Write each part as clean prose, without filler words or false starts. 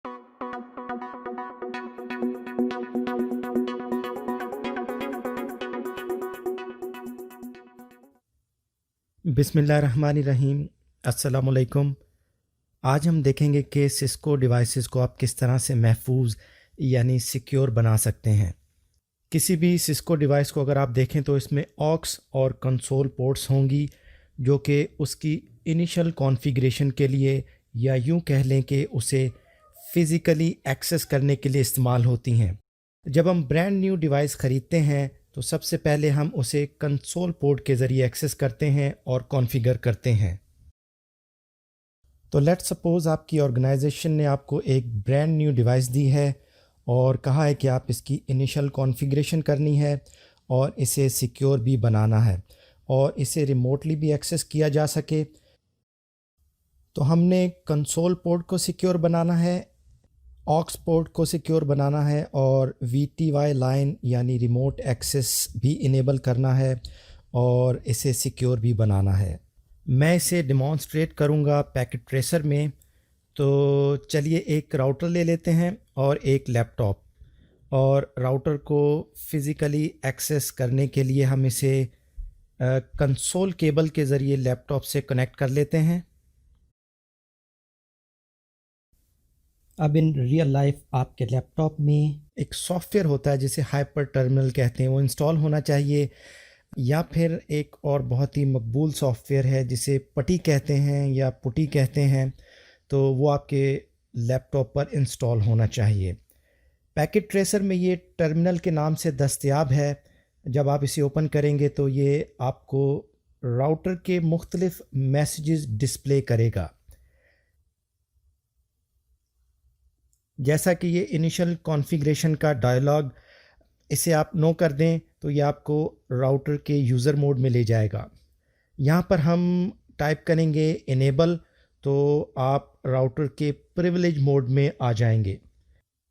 बिस्मिल्लाहिर्रहमानिर्रहीम। अस्सलामुअलैकुम। आज हम देखेंगे कि सिस्को डिवाइसेस को आप किस तरह से महफूज यानी सिक्योर बना सकते हैं। किसी भी सिस्को डिवाइस को अगर आप देखें तो इसमें ऑक्स और कंसोल पोर्ट्स होंगी जो कि उसकी इनिशियल कॉन्फ़िगरेशन के लिए या यूं कह लें कि उसे फ़िज़िकली एक्सेस करने के लिए इस्तेमाल होती हैं। जब हम ब्रांड न्यू डिवाइस ख़रीदते हैं तो सबसे पहले हम उसे कंसोल पोर्ट के ज़रिए एक्सेस करते हैं और कॉन्फ़िगर करते हैं। तो लेट्स सपोज़ आपकी ऑर्गेनाइजेशन ने आपको एक ब्रांड न्यू डिवाइस दी है और कहा है कि आप इसकी इनिशियल कॉन्फ़िगरेशन करनी है और इसे सिक्योर भी बनाना है और इसे रिमोटली भी एक्सेस किया जा सके। तो हमने कंसोल पोर्ट को सिक्योर बनाना है, ऑक्स पोर्ट को सिक्योर बनाना है और VTY लाइन यानी रिमोट एक्सेस भी इनेबल करना है और इसे सिक्योर भी बनाना है। मैं इसे डेमॉन्स्ट्रेट करूँगा पैकेट ट्रेसर में। तो चलिए एक राउटर ले लेते हैं और एक लैपटॉप, और राउटर को फ़िज़िकली एक्सेस करने के लिए हम इसे कंसोल केबल के ज़रिए लैपटॉप से कनेक्ट कर लेते हैं। अब इन रियल लाइफ आपके लैपटॉप में एक सॉफ्टवेयर होता है जिसे हाइपर टर्मिनल कहते हैं, वो इंस्टॉल होना चाहिए, या फिर एक और बहुत ही मकबूल सॉफ्टवेयर है जिसे पटी कहते हैं या पुटी कहते हैं, तो वो आपके लैपटॉप पर इंस्टॉल होना चाहिए। पैकेट ट्रेसर में ये टर्मिनल के नाम से दस्तयाब है। जब आप इसे ओपन करेंगे तो ये आपको राउटर के मुख्तलिफ मैसेजेस डिस्प्ले करेगा। जैसा कि ये इनिशियल कॉन्फ़िगरेशन का डायलॉग, इसे आप नो कर दें तो ये आपको राउटर के यूज़र मोड में ले जाएगा। यहाँ पर हम टाइप करेंगे इनेबल, तो आप राउटर के प्रिविलेज मोड में आ जाएंगे।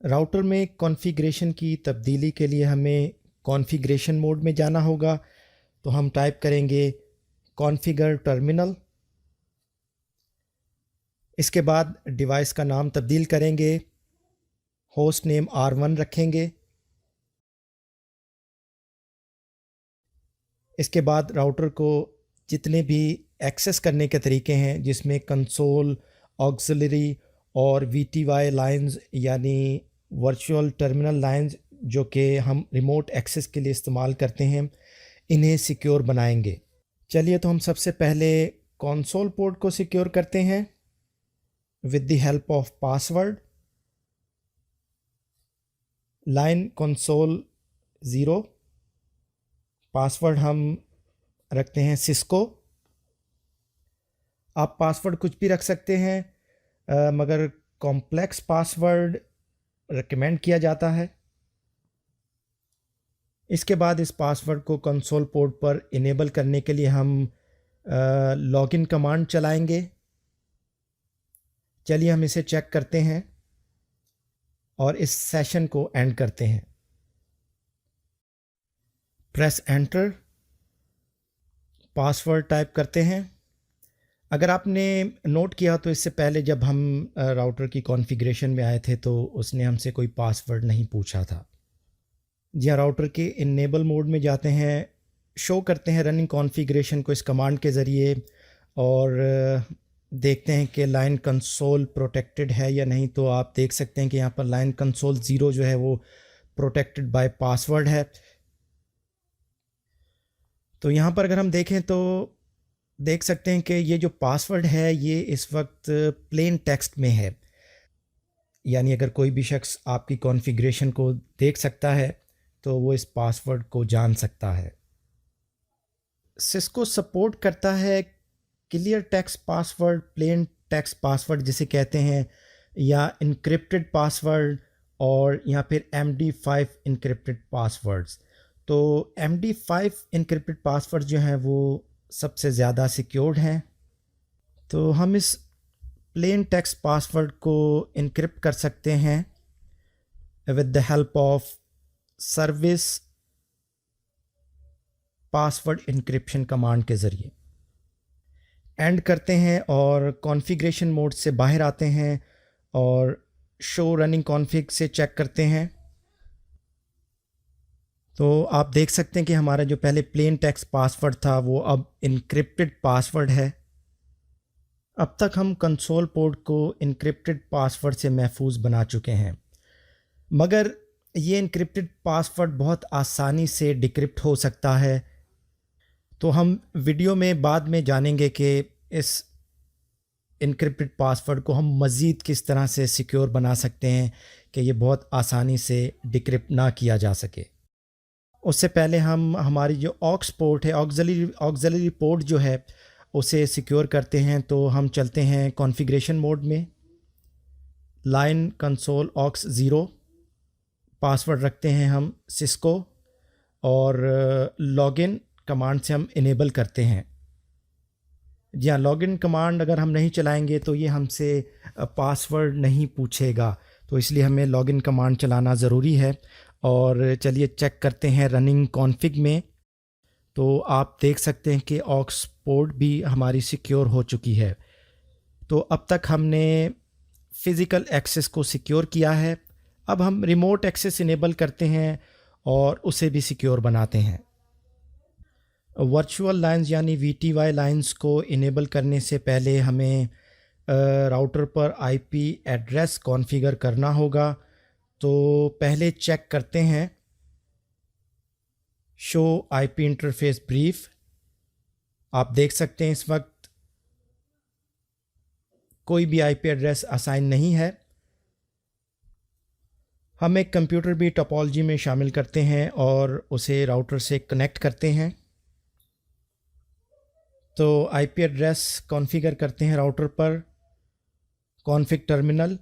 राउटर में कॉन्फ़िगरेशन की तब्दीली के लिए हमें कॉन्फ़िगरेशन मोड में जाना होगा। तो हम टाइप करेंगे कॉन्फ़िगर टर्मिनल। इसके बाद डिवाइस का नाम तब्दील करेंगे, होस्ट नेम R1 रखेंगे। इसके बाद राउटर को जितने भी एक्सेस करने के तरीके हैं जिसमें कंसोल, ऑक्सिलरी और VTY लाइंस यानी वर्चुअल टर्मिनल लाइंस जो कि हम रिमोट एक्सेस के लिए इस्तेमाल करते हैं, इन्हें सिक्योर बनाएंगे। चलिए तो हम सबसे पहले कंसोल पोर्ट को सिक्योर करते हैं with the help of password. Line console 0, password हम रखते हैं सिस्को। आप पासवर्ड कुछ भी रख सकते हैं, मगर कॉम्प्लेक्स पासवर्ड रिकमेंड किया जाता है। इसके बाद इस पासवर्ड को कंसोल पोर्ट पर इनेबल करने के लिए हम लॉगिन कमांड चलाएंगे। चलिए हम इसे चेक करते हैं और इस सेशन को एंड करते हैं। प्रेस एंटर, पासवर्ड टाइप करते हैं। अगर आपने नोट किया तो इससे पहले जब हम राउटर की कॉन्फ़िगरेशन में आए थे तो उसने हमसे कोई पासवर्ड नहीं पूछा था। जी हाँ, राउटर के इनेबल मोड में जाते हैं, शो करते हैं रनिंग कॉन्फ़िगरेशन को इस कमांड के ज़रिए, और देखते हैं कि लाइन कंसोल प्रोटेक्टेड है या नहीं। तो आप देख सकते हैं कि यहाँ पर लाइन कंसोल 0 जो है वो प्रोटेक्टेड बाय पासवर्ड है। तो यहाँ पर अगर हम देखें तो देख सकते हैं कि ये जो पासवर्ड है ये इस वक्त प्लेन टेक्स्ट में है, यानी अगर कोई भी शख्स आपकी कॉन्फ़िगरेशन को देख सकता है तो वो इस पासवर्ड को जान सकता है। सिस्को सपोर्ट करता है clear text password, plain text password जिसे कहते हैं, या इनक्रिप्टेड पासवर्ड, और या फिर MD5 इनक्रिप्टेड पासवर्ड्स। तो MD5 इनक्रिप्टेड पासवर्ड जो हैं वो सबसे ज़्यादा सिक्योर्ड हैं। तो हम इस प्लेन टेक्स्ट पासवर्ड को इनक्रिप्ट कर सकते हैं with the help of service password encryption command के ज़रिए। एंड करते हैं और कॉन्फ़िगरेशन मोड से बाहर आते हैं और शो रनिंग कॉन्फ़िग से चेक करते हैं। तो आप देख सकते हैं कि हमारा जो पहले प्लेन टेक्स्ट पासवर्ड था वो अब इनक्रिप्टेड पासवर्ड है। अब तक हम कंसोल पोर्ट को इनक्रिप्टेड पासवर्ड से महफूज बना चुके हैं, मगर ये इनक्रिप्टेड पासवर्ड बहुत आसानी से डिक्रिप्ट हो सकता है। तो हम वीडियो में बाद में जानेंगे कि इस इनक्रिप्टेड पासवर्ड को हम मज़ीद किस तरह से सिक्योर बना सकते हैं कि ये बहुत आसानी से डिक्रिप्ट ना किया जा सके। उससे पहले हम हमारी जो ऑक्स पोर्ट है, ऑक्सिलरी पोर्ट जो है, उसे सिक्योर करते हैं। तो हम चलते हैं कॉन्फ़िगरेशन मोड में, लाइन कंसोल ऑक्स 0, पासवर्ड रखते हैं हम सिस्को, और लॉगिन कमांड से हम इनेबल करते हैं। जी हाँ, लॉगिन कमांड अगर हम नहीं चलाएंगे तो ये हमसे पासवर्ड नहीं पूछेगा, तो इसलिए हमें लॉगिन कमांड चलाना ज़रूरी है। और चलिए चेक करते हैं रनिंग कॉन्फ़िग में। तो आप देख सकते हैं कि ऑक्स पोर्ट भी हमारी सिक्योर हो चुकी है। तो अब तक हमने फ़िज़िकल एक्सेस को सिक्योर किया है। अब हम रिमोट एक्सेस इनेबल करते हैं और उसे भी सिक्योर बनाते हैं। वर्चुअल लाइंस यानी VTY लाइंस को इनेबल करने से पहले हमें राउटर पर IP एड्रेस कॉन्फ़िगर करना होगा। तो पहले चेक करते हैं शो IP इंटरफेस ब्रीफ। आप देख सकते हैं इस वक्त कोई भी IP एड्रेस असाइन नहीं है। हम एक कंप्यूटर भी टोपोलॉजी में शामिल करते हैं और उसे राउटर से कनेक्ट करते हैं। तो IP एड्रेस कॉन्फ़िगर करते हैं राउटर पर, कॉन्फ़िग टर्मिनल,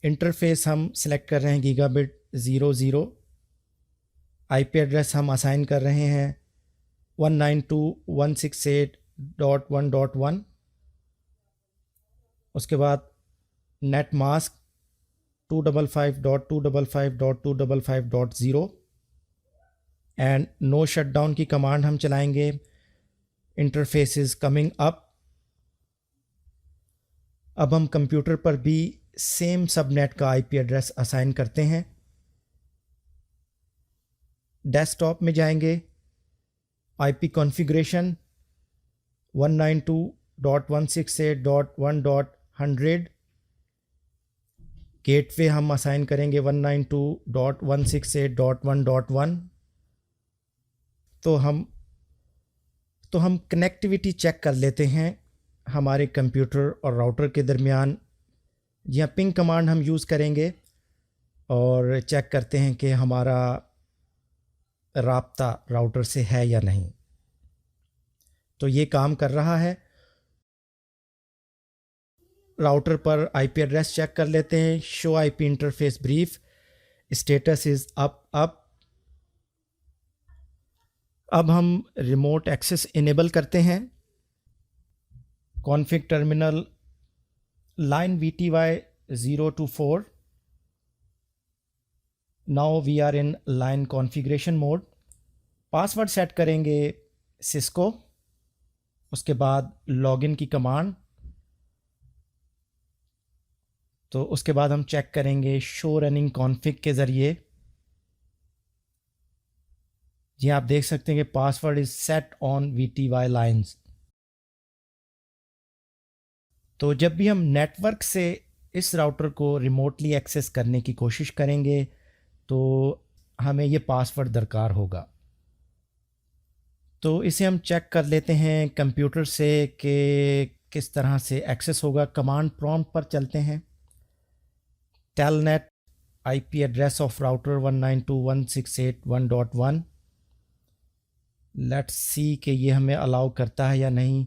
इंटरफेस हम सिलेक्ट कर रहे हैं गीगाबिट 00, IP एड्रेस हम असाइन कर रहे हैं 192.168.1.1। उसके बाद net mask 255.255.255.0 and no shutdown की कमांड हम चलाएंगे। Interface is coming up. अब हम कंप्यूटर पर भी सेम सबनेट का IP एड्रेस असाइन करते हैं। डेस्कटॉप में जाएंगे, IP कॉन्फ़िगरेशन 192.168.1.100, गेटवे हम असाइन करेंगे 192.168.1.1। तो हम कनेक्टिविटी चेक कर लेते हैं हमारे कंप्यूटर और राउटर के दरमियान। यहाँ पिंग कमांड हम यूज़ करेंगे और चेक करते हैं कि हमारा राब्ता राउटर से है या नहीं। तो ये काम कर रहा है। राउटर पर IP एड्रेस चेक कर लेते हैं। Show IP interface brief, status is up. अब हम रिमोट एक्सेस इनेबल करते हैं। Config terminal, line VTY 0 to 4। Now we are in line configuration mode. Password set करेंगे सिस्को, उसके बाद लॉगिन की कमांड। तो उसके बाद हम चेक करेंगे शो रनिंग कॉन्फ़िग के ज़रिए। जी आप देख सकते हैं कि password is set on VTY lines. तो जब भी हम नेटवर्क से इस राउटर को रिमोटली एक्सेस करने की कोशिश करेंगे तो हमें ये पासवर्ड दरकार होगा। तो इसे हम चेक कर लेते हैं कंप्यूटर से कि किस तरह से एक्सेस होगा। कमांड प्रॉम्प्ट पर चलते हैं। Telnet IP address of router 192.168.1.1। Let's see कि ये हमें अलाउ करता है या नहीं।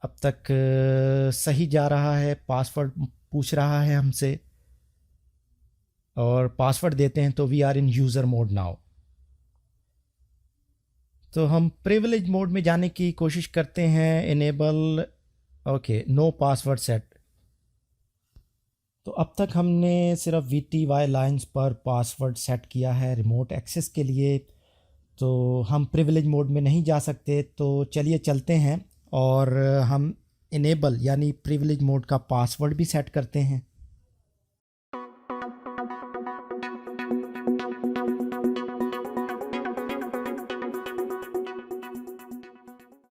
अब तक सही जा रहा है। पासवर्ड पूछ रहा है हमसे और पासवर्ड देते हैं। तो we are in user mode now. तो हम प्रिविलेज मोड में जाने की कोशिश करते हैं। Enable, okay, no password set. तो अब तक हमने सिर्फ VTY लाइंस पर पासवर्ड सेट किया है रिमोट एक्सेस के लिए। तो हम प्रिविलेज मोड में नहीं जा सकते। तो चलिए चलते हैं और हम इनेबल यानी प्रिविलेज मोड का पासवर्ड भी सेट करते हैं।